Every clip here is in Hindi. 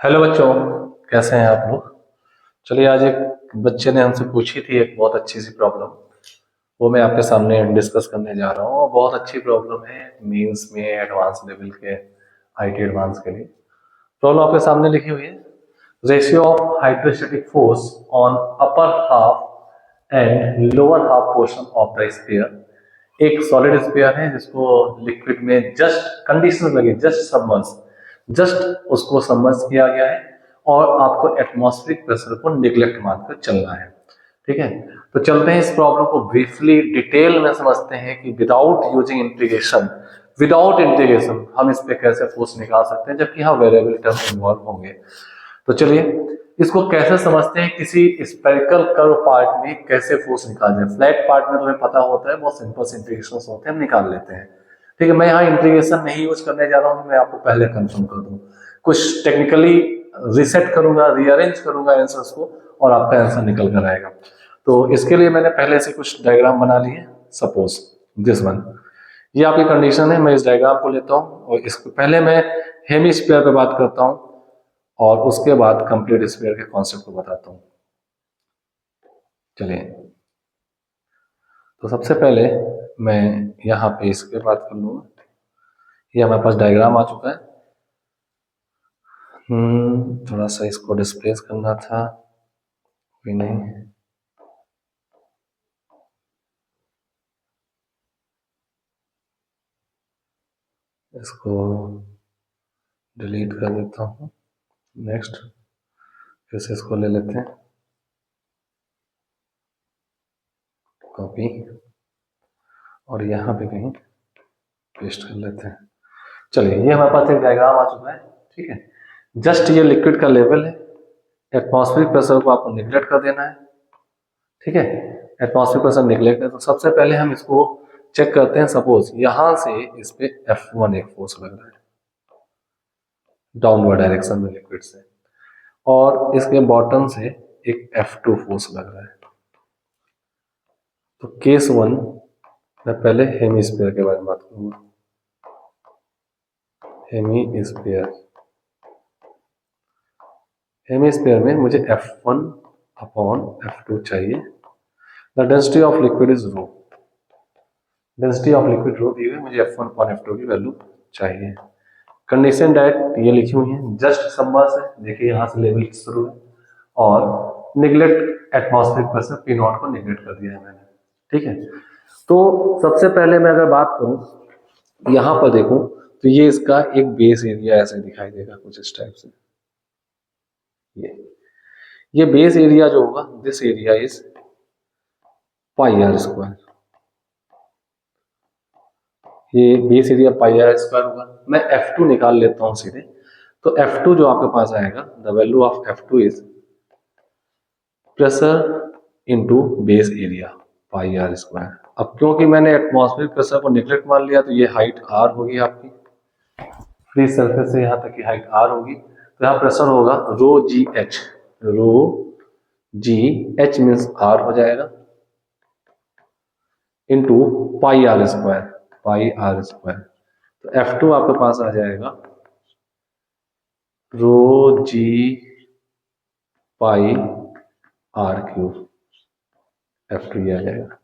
हेलो बच्चों, कैसे हैं आप लोग। चलिए, आज एक बच्चे ने हमसे पूछी थी एक बहुत अच्छी सी प्रॉब्लम, वो मैं आपके सामने डिस्कस करने जा रहा हूँ। और बहुत अच्छी प्रॉब्लम है मेंस में एडवांस लेवल के, आईटी एडवांस के लिए। प्रॉब्लम आपके सामने लिखी हुई है। Ratio of hydrostatic force on upper half and lower half portion of the sphere. एक सॉलिड स्फीयर है जिसको लिक्विड में जस्ट कंडीशन लगे, जस्ट उसको सबमर्ज किया गया है और आपको एटमॉस्फेरिक प्रेशर को निगलेक्ट मानकर चलना है। ठीक है, तो चलते हैं इस प्रॉब्लम को ब्रीफली डिटेल में समझते हैं कि विदाउट इंटीग्रेशन हम इस पे कैसे फोर्स निकाल सकते हैं, जबकि यहाँ वेरिएबल टर्म इन्वॉल्व होंगे। तो चलिए इसको कैसे समझते हैं, किसी स्पेरिकल कर्व पार्ट में कैसे फोर्स निकाल जाए। फ्लैट पार्ट में तुम्हें पता होता है बहुत सिंपल से इंटीग्रेशन होते हैं, हम निकाल लेते हैं। ठीक है, मैं यहाँ इंटीग्रेशन नहीं यूज करने जा रहा हूँ, मैं आपको पहले कंफर्म कर दूं। कुछ टेक्निकली रिसेट करूंगा, रीअरेंज करूंगा आंसर्स को और आपका आंसर निकल कर आएगा। तो इसके लिए मैंने पहले से कुछ डायग्राम बना लिए। सपोज दिस वन, ये आपकी कंडीशन है। मैं इस डायग्राम को लेता हूँ और इसको पहले मैं हेमिस्फीयर पे बात करता हूँ और उसके बाद कंप्लीट स्फीयर के कॉन्सेप्ट को बताता हूँ। चलिए, तो सबसे पहले मैं यहाँ पे इसके बात कर लूँगा। ये हमारे पास डायग्राम आ चुका है। थोड़ा सा इसको डिस्प्लेस करना था, कोई नहीं। इसको डिलीट कर देता हूँ। नेक्स्ट, फिर से इसको ले लेते हैं, कॉपी, और यहाँ पे कहीं पेस्ट कर लेते हैं। चलिए, ये हमारे पास एक डायग्राम आ चुका है। ठीक है, जस्ट ये लिक्विड का लेवल है, एटमॉस्फेरिक प्रेशर को आपको निगलेक्ट कर देना है। ठीक है, एटमॉस्फेरिक प्रेशर निगलेक्ट है, तो सबसे पहले हम इसको चेक करते हैं। सपोज यहां से इस पे F1 एक फोर्स लग रहा है डाउनवर्ड डायरेक्शन में लिक्विड से, और इसके बॉटम से एक F2 फोर्स लग रहा है। तो केस 1 मैं पहले हेमिस्फीयर के बारे में बात करूंगा। हेमिस्फीयर में मुझे F1 अपॉन F2 चाहिए। The density of liquid is rho. Density of liquid rho दी हुई, मुझे F1 अपॉन F2 की वैल्यू चाहिए। कंडीशन डायरेक्ट ये लिखी हुई है, जस्ट सबमर्ज है। देखिए यहाँ से लेवल शुरू है और neglect atmospheric pressure P not को निगलेक्ट कर दिया है मैंने। ठीक है, तो सबसे पहले मैं अगर बात करूं, यहां पर देखूं तो ये इसका एक बेस एरिया ऐसे दिखाई देगा कुछ इस टाइप से। ये बेस एरिया जो होगा, this area is pi r square. ये base area pi r square होगा। मैं F2 निकाल लेता हूं सीधे। तो F2 जो आपके पास आएगा, the value of F2 is pressure into base area pi r square. अब क्योंकि मैंने एटमॉस्फेरिक प्रेशर को निगलेक्ट मान लिया, तो ये हाइट R होगी आपकी, फ्री सरफेस से यहाँ तक की हाइट R होगी। तो यहाँ प्रेशर होगा रो जी एच। रो जी एच मीन्स R हो जाएगा इंटू पाई आर स्क्वायर। तो F2 आपके पास आ जाएगा रो g pi r cube. F2 ये आ जाएगा।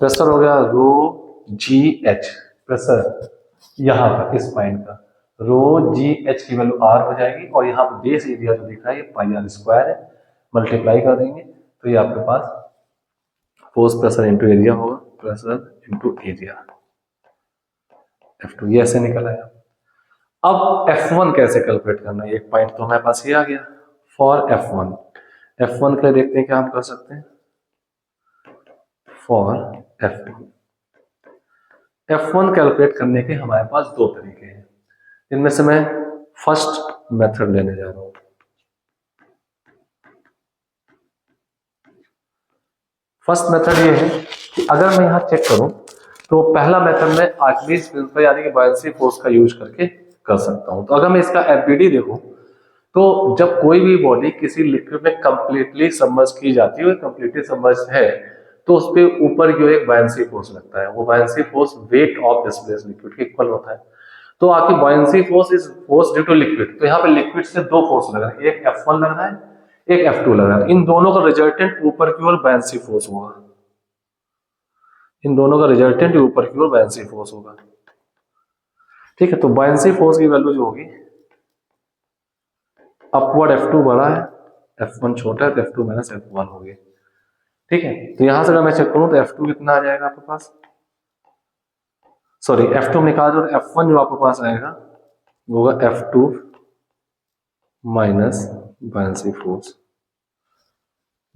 प्रेशर हो गया रो जी एच, प्रेशर यहाँ पर इस पॉइंट का रो जी एच की वैल्यू R हो जाएगी, और यहाँ पर बेस एरिया जो दिख रहा है ये पाई आर स्क्वायर है। मल्टीप्लाई कर देंगे तो ये आपके पास फोर्स प्रेशर इंटू एरिया होगा, प्रेशर इंटू एरिया F2, ये ऐसे निकल आया। अब F1 कैसे कैलकुलेट करना है, एक पॉइंट तो हमारे पास ये आ गया। फॉर F1 के लिए देखते हैं क्या हम कर सकते हैं। फॉर F1 कैलकुलेट करने के हमारे पास दो तरीके हैं, इनमें से मैं फर्स्ट मेथड लेने जा रहा हूं। फर्स्ट मेथड ये है कि अगर मैं यहां चेक करूं तो पहला मेथड में आर्किमिडीज प्रिंसिपल यानी कि बायोन्सी फोर्स का यूज करके कर सकता हूं। तो अगर मैं इसका एफबीडी देखूं तो जब कोई भी बॉडी किसी लिक्विड में कंप्लीटली सबमर्ज की जाती है, कंप्लीटली सबमर्ज है, तो उस पे ऊपर जो एक बायोन्सी फोर्स लगता है, वो buoyancy force weight of displaced liquid के इक्वल होता है। तो आपकी buoyancy force is force due to liquid. तो यहाँ पे लिक्विड से दो फोर्स लग रहा है, एक F1 लग रहा है, एक F2 लग रहा है। इन दोनों का रिजल्टेंट ऊपर की ओर बॉयंसी फोर्स होगा, इन दोनों का रिजल्टेंट ऊपर की ओर बॉयंसी फोर्स होगा। ठीक है, तो बॉयंसी फोर्स की वैल्यू जो होगी, अपवर्ड F2 बड़ा है, F1 छोटा है, तो F2 माइनस F1 होगी। ठीक है, तो यहां से अगर मैं चेक करूं तो F2 कितना आ जाएगा आपके पास, सॉरी F2 निकाल दो, तो F1 जो आपके पास आएगा वो होगा F2 माइनस बॉयंसी फोर्स।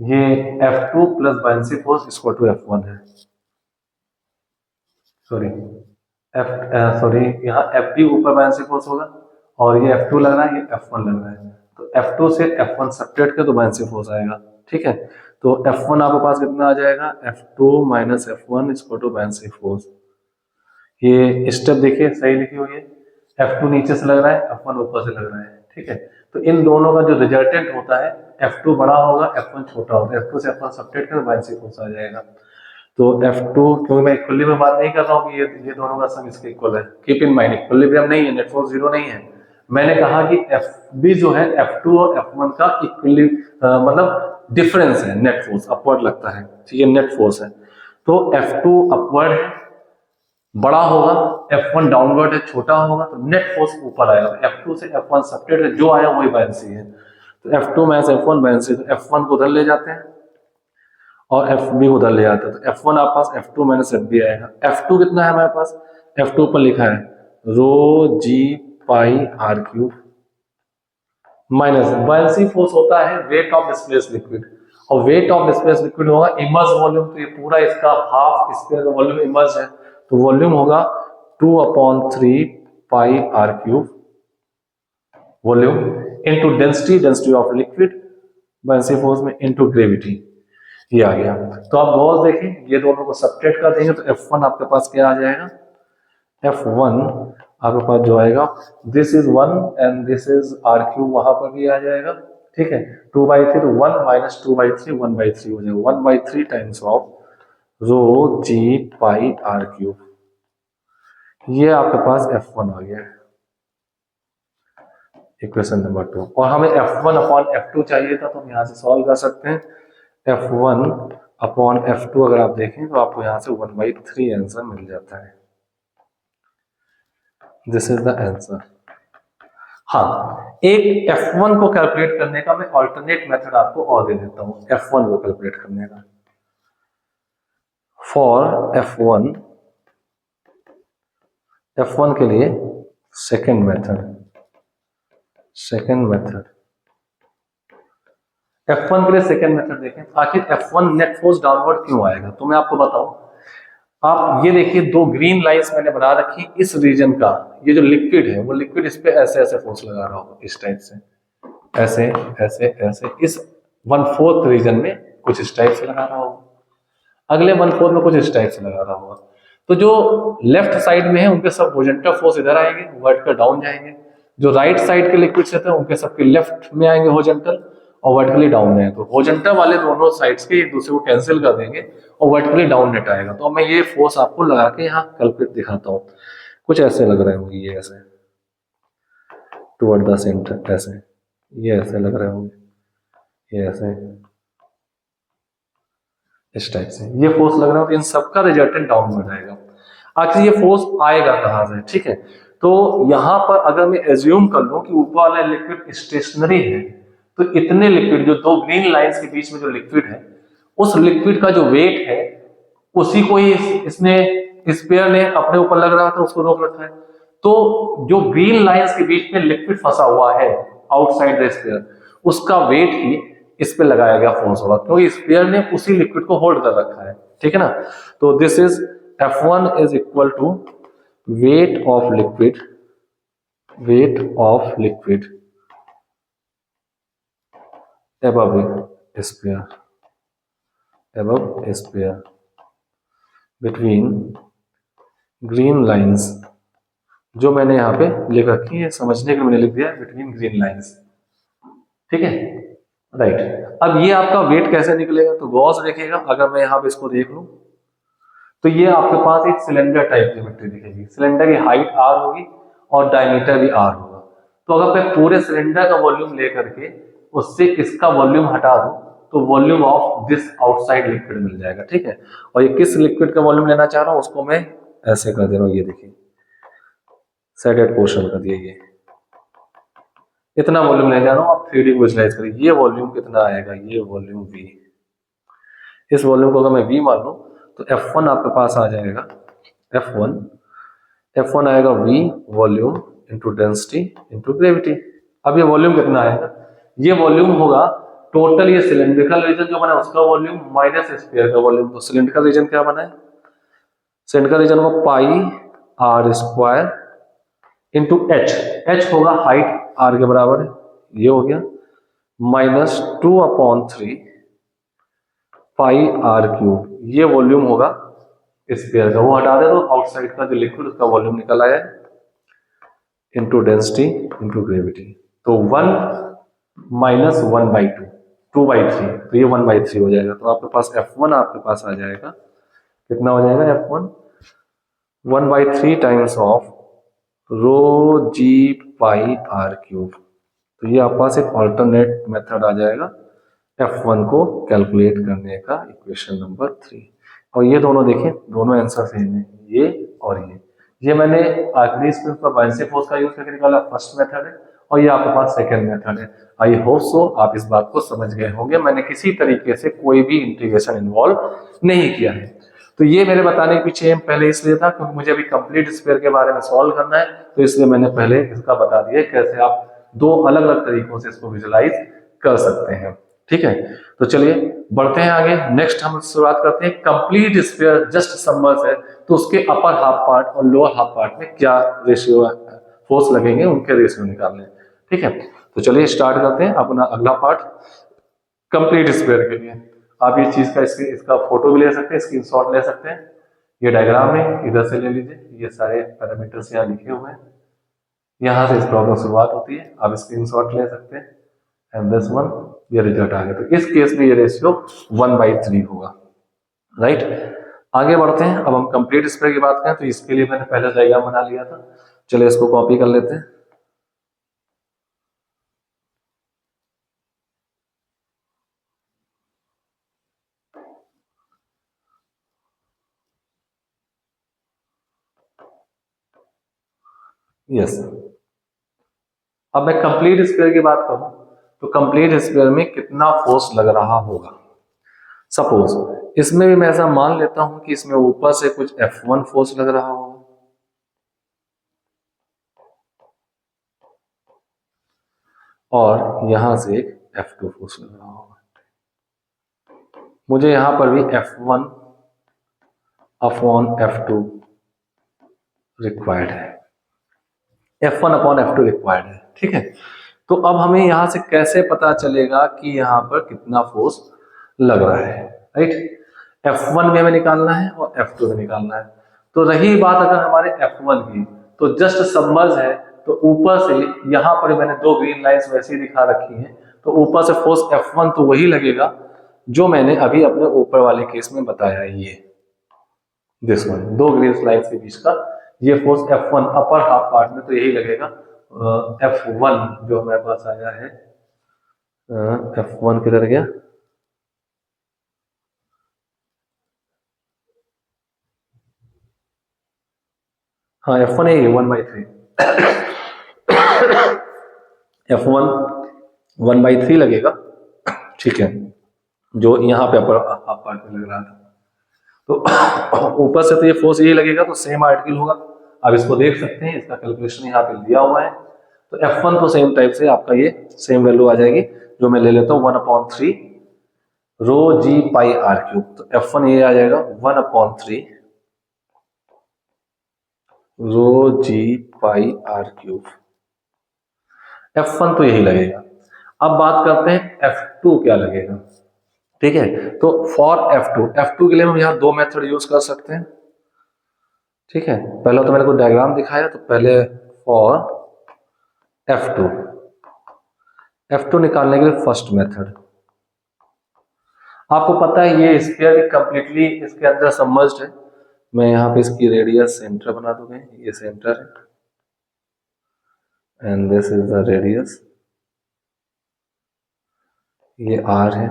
ये F2 plus buoyancy force equal to F1 है, सॉरी यहाँ F ऊपर बॉयंसी फोर्स होगा और ये F2 लग रहा है, ये F1 लग रहा है, तो F2 से F1 सब्ट्रैक्ट कर तो बॉयंसी फोर्स आएगा। ठीक है, तो F1 आपके पास कितना आ जाएगा, F2 minus F1 equal to buoyancy force. ये स्टेप देखिए सही लिखी हुई है, F2 नीचे से लग रहा है, F1 ऊपर से लग रहा है। ठीक है, तो इन दोनों का जो रिजल्टेंट होता है, F2 बड़ा होगा, F1 छोटा होगा, F2 से F1 सब्ट्रैक्ट कर बॉयंसी फोर्स आ जाएगा। तो F2, क्योंकि मैं इक्वली में बात नहीं कर रहा हूँ कि ये दोनों का सम इसके इक्वल है, कीप इन माइंड इक्विलिब्रियम नहीं है, नेट फोर्स जीरो नहीं है। मैंने कहा कि FB जो है F2 और F1 का इक्वली मतलब डिफरेंस है, नेट फोर्स अपवर्ड लगता है, ठीक है, नेट फोर्स है। तो F2 अपवर्ड है, बड़ा होगा, F1 डाउनवर्ड है, छोटा होगा, तो नेट फोर्स ऊपर आएगा। तो F2 से F1 सब्ट्रैक्ट जो आया वही बॉयंसी है, तो F2 माइनस F1 बॉयंसी, तो F1 को उधर ले जाते हैं और FB को उधर ले जाते हैं, तो F1 आपके पास F2 माइनस FB आएगा। F2 कितना है हमारे पास, F2 पर लिखा है rho g pi r cube minus buoyancy force होता है वेट ऑफ डिस्प्लेस लिक्विड, और वेट ऑफ डिस्प्लेस लिक्विड होगा इमर्ज वॉल्यूम, तो ये पूरा इसका हाफ स्क्वायर का वॉल्यूम इमर्ज है, तो वॉल्यूम होगा 2/3 pi r cube volume into density, density of liquid buoyancy force में इनटू ग्रेविटी, ये आ गया। तो आप गौर देखें, ये दोनों को सब्ट्रैक्ट कर देंगे तो F1 आपके पास क्या आ जाएगा, F1 आपके पास जो आएगा, this is 1 and this is r cube, वहां पर भी आ जाएगा। ठीक है, 2/3, तो 1 माइनस 2/3 1/3 हो जाएगा, 1/3 times of rho g pi r cube, ये आपके पास F1 आ गया, इक्वेशन नंबर 2। और हमें F1 अपॉन F2 चाहिए था, तो हम यहां से सॉल्व कर सकते हैं। F1 अपॉन F2 अगर आप देखें तो आपको यहां से 1/3 आंसर मिल जाता है, दिस इज द आंसर। हाँ, एक F1 को कैलकुलेट करने का मैं ऑल्टरनेट मेथड आपको और दे देता हूं, F1 को कैलकुलेट करने का। फॉर F1 के लिए सेकेंड मेथड F1 के लिए सेकेंड मेथड देखें, आखिर F1 नेट फोर्स डाउनवर्ड क्यों आएगा, तो मैं आपको बताऊं। आप ये देखिए, दो ग्रीन लाइंस मैंने बना रखी, इस रीजन का ये जो लिक्विड है वो लिक्विड इस पे ऐसे ऐसे फोर्स लगा रहा होगा, इस टाइप से, ऐसे ऐसे ऐसे, इस 1/4 रीजन में कुछ इस टाइप से लगा रहा होगा, अगले 1/4 में कुछ इस टाइप से लगा रहा होगा। तो जो लेफ्ट साइड में है उनके सब होरिजेंटल फोर्स इधर आएंगे, वर्टिकल डाउन जाएंगे, जो राइट साइड के लिक्विड से थे उनके सबके लेफ्ट में आएंगे होरिजेंटल और वर्टिकली डाउन जाएंगे। तो होरिजेंटल वाले दोनों साइड्स के एक दूसरे को कैंसिल कर देंगे और वर्टिकली डाउन नेट आएगा। तो मैं ये फोर्स आपको लगा के यहाँ कैलकुलेट दिखाता हूँ, कुछ ऐसे लग रहे होंगे, ये ऐसे टुवर्ड द सेंटर, ऐसे ये ऐसे लग रहे होंगे, ये ऐसे इस टाइप से ये फोर्स लग रहा है, तो इन सबका रिजल्टेंट डाउनवर्ड आएगा। आखिर ये फोर्स आएगा कहां से, ठीक है, तो यहां पर अगर मैं एज्यूम कर लूं कि ऊपर वाला लिक्विड स्टेशनरी है, तो इतने लिक्विड जो दो ग्रीन लाइंस के बीच में जो लिक्विड है, उस लिक्विड का जो वेट है उसी को ही इसने स्पेयर ने अपने ऊपर लग रहा था, उसको रोक रखा है। तो जो ग्रीन लाइंस के बीच में लिक्विड फंसा हुआ है आउटसाइड द स्पेयर, उसका वेट ही इस पे लगाया गया फोर्स होगा, क्योंकि स्पेयर ने उसी लिक्विड को होल्ड कर रखा है, ठीक है ना। तो this is F1 is equal to weight of liquid above sphere between green lines, जो मैंने यहाँ पे लिख रखी है, समझने के लिए मैंने लिख दिया बिटवीन ग्रीन लाइंस, ठीक है, राइट। अब ये आपका वेट कैसे निकलेगा, तो गौर से देखिएगा, अगर मैं यहाँ पे इसको देख लूं तो ये आपके पास एक सिलेंडर टाइप ज्योमेट्री दिखेगी। सिलेंडर की हाइट r होगी और डायमीटर भी r होगा। तो अगर मैं पूरे सिलेंडर का वॉल्यूम लेकर के उससे इसका वॉल्यूम हटा दूं तो volume of this outside liquid मिल जाएगा, ठीक है। और ये किस लिक्विड का वॉल्यूम लेना चाह रहा हूं उसको मैं ऐसे कर दे रहा हूं, ये देखिए सेडेड पोर्शन कर दिया, ये इतना वॉल्यूम ले जा रहा हूं। आप 3D को विजुलाइज करिए, ये वॉल्यूम कितना आएगा, ये वॉल्यूम v। इस वॉल्यूम को अगर मैं v मान लूं तो F1 आपके पास आ जाएगा, F1 आएगा v volume into density into gravity. अब ये वॉल्यूम कितना आएगा, ये वॉल्यूम होगा टोटल ये सिलेंड्रिकल रीजन जो बना उसका वॉल्यूम माइनस स्फीयर का वॉल्यूम। तो सिलेंड्रिकल रीजन क्या बना है, सिलेंड्रिकल रीजन को पाई r स्क्वायर इंटू h होगा हाइट r के बराबर है, ये हो गया -2/3 पाई r क्यूब, ये वॉल्यूम होगा स्फीयर का। वो हटा दे तो आउटसाइड का जो लिक्विड उसका वॉल्यूम निकल आया इंटू डेंसिटी इंटू ग्रेविटी। तो 1 माइनस 1/2 2/3, तो ये 1/3 हो जाएगा। तो आपके पास F1 आपके पास आ जाएगा, कितना हो जाएगा F1 1/3 times of rho g pi r cube. तो ये आपके पास एक ऑल्टरनेट मेथड आ जाएगा F1 को कैलकुलेट करने का, इक्वेशन नंबर 3। और ये दोनों देखें, दोनों आंसर सेम है, ये और ये मैंने आखिरी स्प्रिंग पर बायनेंसी फोर्स का यूज करके निकाला, फर्स्ट मेथड है, और ये आपके पास सेकंड मेथड है। आई होप सो आप इस बात को समझ गए होंगे, मैंने किसी तरीके से कोई भी इंटीग्रेशन इन्वॉल्व नहीं किया है। तो ये मेरे बताने के पीछे पहले इसलिए था क्योंकि मुझे अभी कंप्लीट स्फीयर के बारे में सॉल्व करना है, तो इसलिए मैंने पहले इसका बता दिया कैसे आप दो अलग अलग तरीकों से इसको विजुलाइज कर सकते हैं, ठीक है। तो चलिए बढ़ते हैं आगे। नेक्स्ट हम शुरुआत करते हैं, कंप्लीट स्फीयर जस्ट सबमर्ज है तो उसके अपर हाफ पार्ट और लोअर हाफ पार्ट में क्या रेशियो फोर्स लगेंगे, उनके रेशियो निकालने, ठीक है। तो चलिए स्टार्ट करते हैं अपना अगला पार्ट कंप्लीट स्फीयर के लिए। आप ये चीज का इसका फोटो भी ले सकते हैं, स्क्रीनशॉट ले सकते हैं। ये डायग्राम है, इधर से ले लीजिए, ये सारे पैरामीटर्स यहाँ लिखे हुए हैं, यहाँ से इस प्रॉब्लम शुरुआत होती है, आप स्क्रीनशॉट ले सकते हैं। एंड दिस वन, ये रिजल्ट आ गया। तो इस केस में ये रेशियो 1/3 होगा, राइट। आगे बढ़ते हैं, अब हम कंप्लीट स्प्रे की बात करें तो इसके लिए मैंने पहले डायग्राम बना लिया था, चलिए इसको कॉपी कर लेते हैं। यस, अब मैं कंप्लीट स्क्वायर की बात करूं तो कंप्लीट स्क्वायर में कितना फोर्स लग रहा होगा। सपोज इसमें भी मैं ऐसा मान लेता हूं कि इसमें ऊपर से कुछ F1 फोर्स लग रहा होगा और यहां से एक F2 फोर्स लग रहा होगा। मुझे यहां पर भी F1 अपॉन F2 रिक्वायर्ड है, F1 अपॉन F2 रिक्वायर्ड है, ठीक है। तो अब हमें यहां से कैसे पता चलेगा कि यहां पर कितना फोर्स लग रहा है, राइट। F1 भी हमें निकालना है और F2 भी निकालना है। तो रही बात अगर हमारे F1 की, तो जस्ट सबमर्ज है तो ऊपर से यहां पर मैंने दो ग्रीन लाइंस वैसे ही दिखा रखी हैं, तो ऊपर से फोर्स F1 तो वही लगेगा जो मैंने अभी अपने ऊपर वाले केस में बताया, ये दिस वन, दो ग्रीन लाइंस के बीच का ये force F1 upper half part में तो यही लगेगा। F1 जो हमारे पास आया है, F1 किधर गया, हाँ F1 है, 1/3 F1 1/3 लगेगा, ठीक है, जो यहाँ पे अपर हाफ पार्ट में लग रहा था। तो ऊपर से तो ये फोर्स यही लगेगा, तो सेम आर्टिकल होगा। अब इसको देख सकते हैं, इसका कैलकुलेशन यहाँ पे दिया हुआ है। तो F1 तो सेम टाइप से आपका ये सेम वैल्यू आ जाएगी, जो मैं ले लेता हूँ 1/3 रो जी पाई r क्यूब। तो F1 ये आ जाएगा 1/3 रो g pi r cube. F1 तो यही लगेगा। अब बात करते हैं F2 क्या लगेगा, ठीक है। तो फॉर F2 के लिए हम यहाँ दो मेथड यूज कर सकते हैं, ठीक है। पहला तो मैंने को डायग्राम दिखाया, तो पहले फॉर F2 निकालने के लिए फर्स्ट मेथड, आपको पता है ये स्फीयर कंप्लीटली इसके अंदर सबमर्ज्ड है। मैं यहाँ पे इसकी रेडियस सेंटर बना दूंगा, ये सेंटर है, and this is the radius, ये r है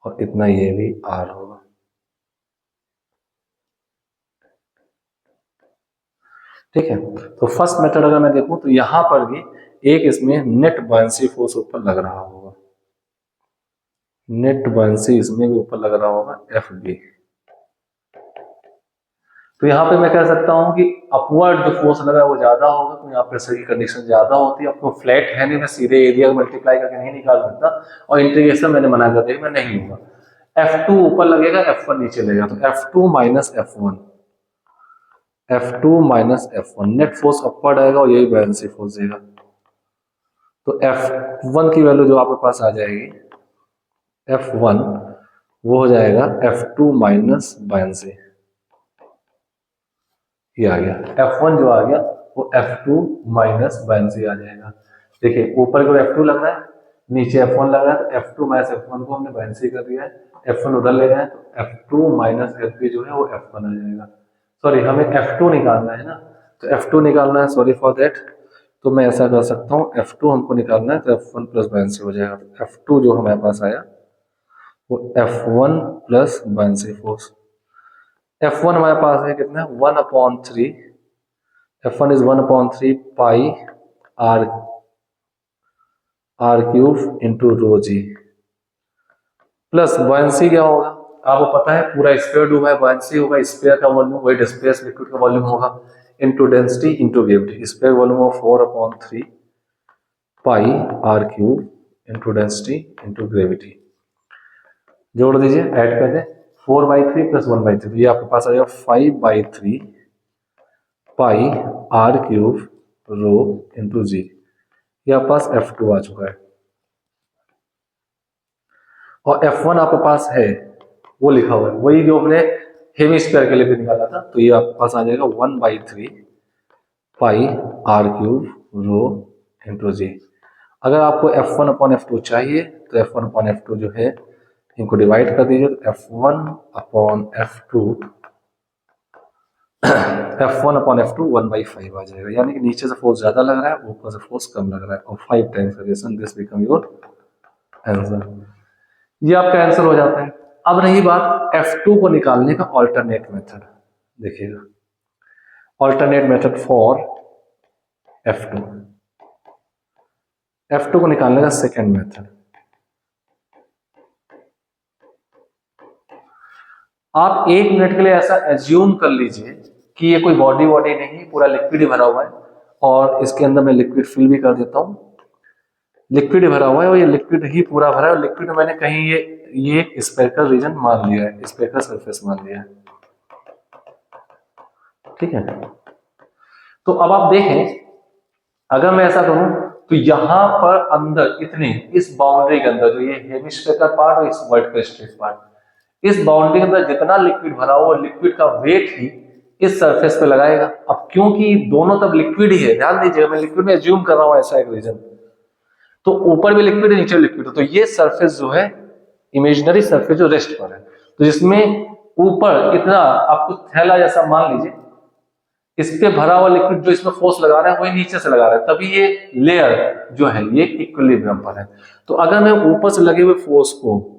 और इतना ये भी r होगा। ठीक है, तो फर्स्ट मेथड अगर मैं देखूं तो यहां पर भी एक इसमें नेट बायंसी फोर्स ऊपर लग रहा होगा, नेट बायंसी इसमें भी ऊपर लग रहा होगा एफ बी। तो यहाँ पे मैं कह सकता हूँ कि अपवर्ड जो फोर्स लगा है वो ज्यादा होगा, तो यहाँ प्रेशर की कंडीशन ज्यादा होती है। आपको फ्लैट है नहीं, मैं सीधे एरिया मल्टीप्लाई करके नहीं निकाल सकता, और इंटीग्रेशन मैंने मना कर दिया, मैं नहीं होगा। F2 ऊपर लगेगा, F1 नीचे लगेगा, तो F2 minus F1, F2 minus F1 net force upward आएगा और यही बैलेंसी फोर्स देगा। तो F1 की वैल्यू जो आपके पास आ जाएगी F1, वो हो जाएगा F2 माइनस बायंसी, ये आ गया F1 जो आ गया वो F2 माइनस बायंसी आ जाएगा। देखिए ऊपर को F2 लग रहा है, नीचे F1 लग रहा है, तो F2 माइनस F1 को हमने बायंसी कर दिया है, F1 उधर ले जाए तो F2 माइनस FB जो है वो F1 आ जाएगा। सॉरी, हमें F2 निकालना है ना, तो F2 निकालना है, सॉरी फॉर दैट। तो मैं ऐसा कर सकता हूँ, F2 हमको निकालना है तो F1 प्लस बायंसी हो जाएगा। तो F2 जो हमारे पास आया वो F1 plus buoyancy force. F1 हमारे पास है कितना, 1/3, F1 is 1/3 pi r cube into rho g, plus buoyancy क्या होगा आपको पता है, पूरा स्क्वायर डूबा है, बायंसी होगा स्फीयर का वॉल्यूम, वही डिस्प्लेस लिक्विड का वॉल्यूम होगा, into density into gravity. Square volume of 4/3 pi r cube into density into gravity. जोड़ दीजिए, ऐड कर दें, 4/3 प्लस 1/3, तो ये आपके पास आ जाएगा 5/3 पाई आर क्यूब रो इंटू जी। ये आपके पास F2 आ चुका है, और F1 आपके पास है वो लिखा हुआ है, वही जो हमने हेमिस्फीयर के लिए भी निकाला था। तो ये आपके पास आ जाएगा 1/3 पाई आर क्यूब रो इंटू जी। अगर आपको F1/F2 चाहिए तो F1/F2 जो है इनको डिवाइड कर दीजिए, तो F1/F2 F1/F2 1/5 आ जाएगा, यानी कि नीचे से फोर्स ज्यादा लग रहा है, ऊपर से फोर्स कम लग रहा है, और 5 times variation, this become your answer. ये आपका आंसर हो जाता है। अब रही बात F2 को निकालने का ऑल्टरनेट मेथड, देखिएगा alternate method for F2, F2 को निकालने का सेकेंड मेथड। आप 1 मिनट के लिए ऐसा एज्यूम कर लीजिए कि ये कोई बॉडी नहीं, पूरा लिक्विड ही भरा हुआ है, और इसके अंदर मैं लिक्विड फिल भी कर देता हूं। लिक्विड भरा हुआ है और ये लिक्विड ही पूरा भरा है, और लिक्विड मैंने कहीं ये स्पेरिकल रीजन मान लिया है, स्पेरिकल सरफेस मान लिया है। ठीक है, तो अब आप देखें, अगर मैं ऐसा करूं तो यहां पर अंदर इतने, इस बाउंड्री के अंदर जो ये हेमिस्फेरिकल पार्ट और इस वर्टिकल स्ट्रेट पार्ट, इस बाउंड्री के अंदर जितना लिक्विड भरा हुआ, लिक्विड का वेट ही इस सरफेस पे लगाएगा। अब क्योंकि दोनों तब लिक्विड ही है, ध्यान दीजिएगा मैं लिक्विड में एज्यूम कर रहा हूं ऐसा एक रीजन, तो ऊपर भी लिक्विड है नीचे लिक्विड है, तो ये सरफेस जो है इमेजिनरी सरफेस जो रेस्ट पर है, तो जिसमें ऊपर इतना आपको थैला जैसा मान लीजिए, इस पे भरा हुआ लिक्विड जो इसमें फोर्स लगा रहा है वही नीचे से लगा रहा है, तभी ये लेयर जो है ये इक्विलिब्रियम पर है। तो अगर मैं ऊपर से लगे हुए फोर्स को,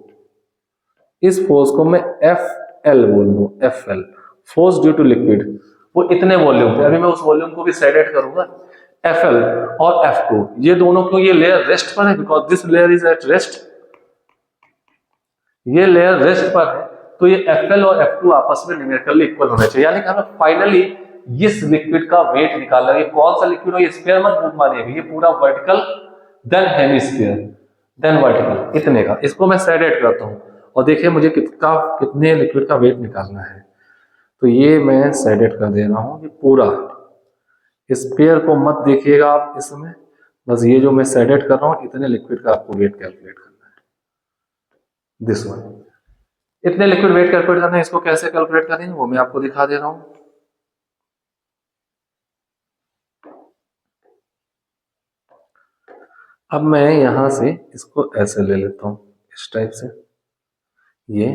इस फोर्स को मैं FL बोल दूं, FL force due to liquid, वो इतने वॉल्यूम पे, अभी मैं उस वॉल्यूम को भी सेट करूंगा, FL और F2, ये दोनों क्यों, ये लेयर रेस्ट पर है, because this layer is at rest, ये लेयर रेस्ट पर है, तो ये FL और F2 आपस में न्यूमेरिकली इक्वल होने चाहिए, यानी कि हमें फाइनली इस लिक्विड का वेट निकालना है। ये कौन सा लिक्विड हो, ये स्फीयर मत मानिएगा, ये पूरा vertical then hemisphere then vertical, इतने का, इसको मैं सेट करता हूं, और देखिए मुझे कितने लिक्विड का वेट निकालना है। तो ये मैं सेट कर दे रहा हूं, ये पूरा स्फीयर को मत देखिएगा आप इसमें, बस ये जो मैं सेट कर रहा हूं इतने लिक्विड का आपको वेट कैलकुलेट करना है, दिस वन। इतने लिक्विड वेट कैलकुलेट करना है, इसको कैसे कैलकुलेट करेंगे वो मैं आपको दिखा दे रहा हूं। अब मैं यहां से इसको ऐसे ले लेता हूं, इस टाइप से, ये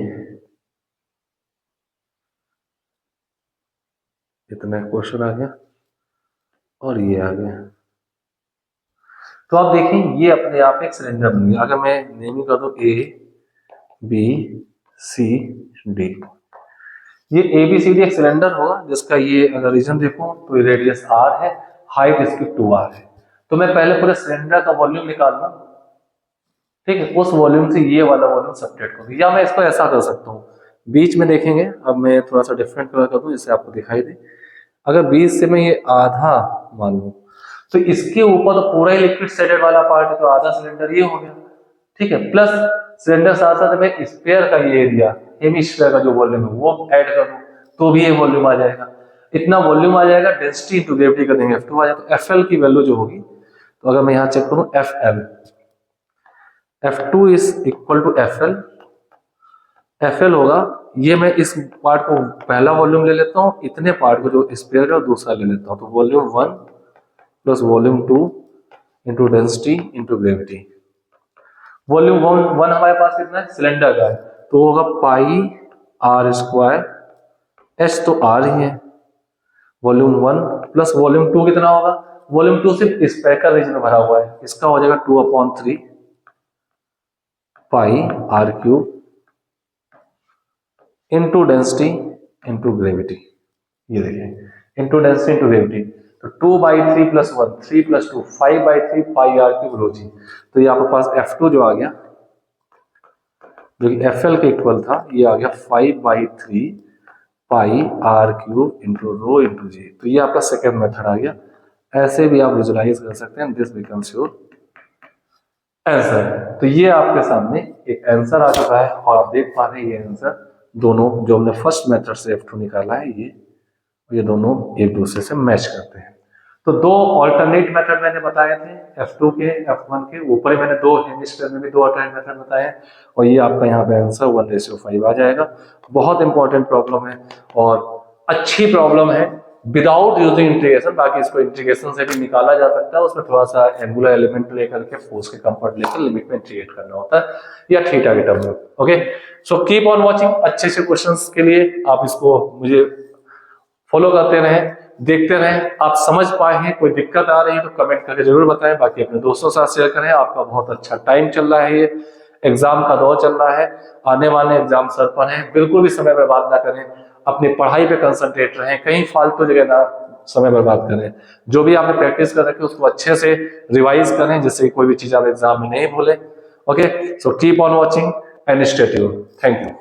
इतना क्वेश्चन आ गया और ये आ गया, तो आप देखें ये अपने आप एक सिलेंडर बन गया। अगर मैं नेमिंग कर दूं A B C D, ये ABCD एक सिलेंडर होगा जिसका ये अगर रीजन देखो तो ये रेडियस R है, हाइट इसकी 2R है। तो मैं पहले पूरे सिलेंडर का वॉल्यूम निकालना, ठीक है, उस वॉल्यूम से ये वाला वॉल्यूम सब्ट्रैक्ट करूँ, या मैं इसको ऐसा कर सकता हूँ, बीच में देखेंगे। अब मैं थोड़ा सा डिफरेंट कलर कर दूं जिससे आपको दिखाई दे। अगर बीच से मैं ये आधा मान लूं तो इसके ऊपर तो पूरा ही लिक्विड सेडेड वाला पार्ट है, तो आधा सिलेंडर ये हो गया, ठीक है। प्लस सिलेंडर साथ साथ मैं स्फीयर का ये एरिया, हेमिस्फीयर का जो वॉल्यूम है वो ऐड कर दूं तो भी ये वॉल्यूम आ जाएगा। इतना वॉल्यूम आ जाएगा, डेंसिटी इंटू ग्रेविटी कर देंगे F2 आ जाएगा, तो FL की वैल्यू जो होगी, तो अगर मैं यहाँ चेक करूं FL, F2 is equal to FL, FL होगा, ये मैं इस पार्ट को पहला वॉल्यूम ले लेता हूँ, इतने पार्ट को जो स्फीयर है और दूसरा ले लेता हूँ, तो volume 1 plus volume 2 into density into gravity. Volume 1 हमारे पास कितना है, सिलेंडर का है, तो होगा पाई R स्क्वायर, H तो R ही है, वॉल्यूम 1 प्लस वॉल्यूम 2 कितना होगा, वॉल्यूम 2 सिर्फ स्फेरिकल रीजन में भरा हुआ है, इसका हो जाएगा 2/3 पाई R cube into density into gravity. ये देखिए इंटू डेंसिटी इंटू ग्रेविटी, तो 2/3 plus 1 3 plus 2 5/3 pi R cube रो जी। तो ये आपके पास F2 जो आ गया, जो कि FL के इक्वल था, ये आ गया 5/3 pi R cube into rho into g. तो ये आपका सेकेंड मेथड आ गया। ऐसे भी आप विजुलाइज कर सकते हैं, दिस बिकम्स योर आंसर। तो ये आपके सामने एक आंसर आ चुका है और आप देख पा रहे हैं ये आंसर दोनों जो हमने फर्स्ट मेथड से F2 निकाला है, ये दोनों एक दूसरे से मैच करते हैं। तो दो ऑल्टरनेट मेथड मैंने बताए थे, F2 के F1 के, ऊपर ही मैंने दो हेमिस्फीयर में भी दो ऑल्टरनेट मेथड बताए हैं, और ये आपका यहाँ पे आंसर 1:5 आ जाएगा। बहुत इंपॉर्टेंट प्रॉब्लम है और अच्छी प्रॉब्लम है विदाउट यूजिंग इंटीग्रेशन। बाकी इसको इंटीग्रेशन से भी निकाला जा सकता है, उसमें थोड़ा सा एंगुलर एलिमेंट लेकर के फोर्स के कंफर्ट लेकर लिमिट में इंटीग्रेट करना होता है, या थीटा के टर्म में। Okay, so keep on watching. अच्छे से क्वेश्चंस के लिए आप इसको मुझे फॉलो करते रहें, देखते रहें। आप समझ पाए हैं, कोई दिक्कत आ रही है तो कमेंट करके जरूर बताएं, बाकी अपने दोस्तों के साथ शेयर करें। आपका बहुत अच्छा टाइम चल रहा है, ये एग्जाम का दौर चल रहा है, आने वाले एग्जाम सर पर हैं, बिल्कुल भी समय बर्बाद ना करें, अपनी पढ़ाई पे कंसंट्रेट रहें, कहीं फालतू जगह ना समय बर्बाद करें। जो भी आपने प्रैक्टिस कर रखी है उसको अच्छे से रिवाइज करें, जिससे कोई भी चीज आप एग्जाम में नहीं भूलें। Okay, so keep on watching and stay tuned. Thank you.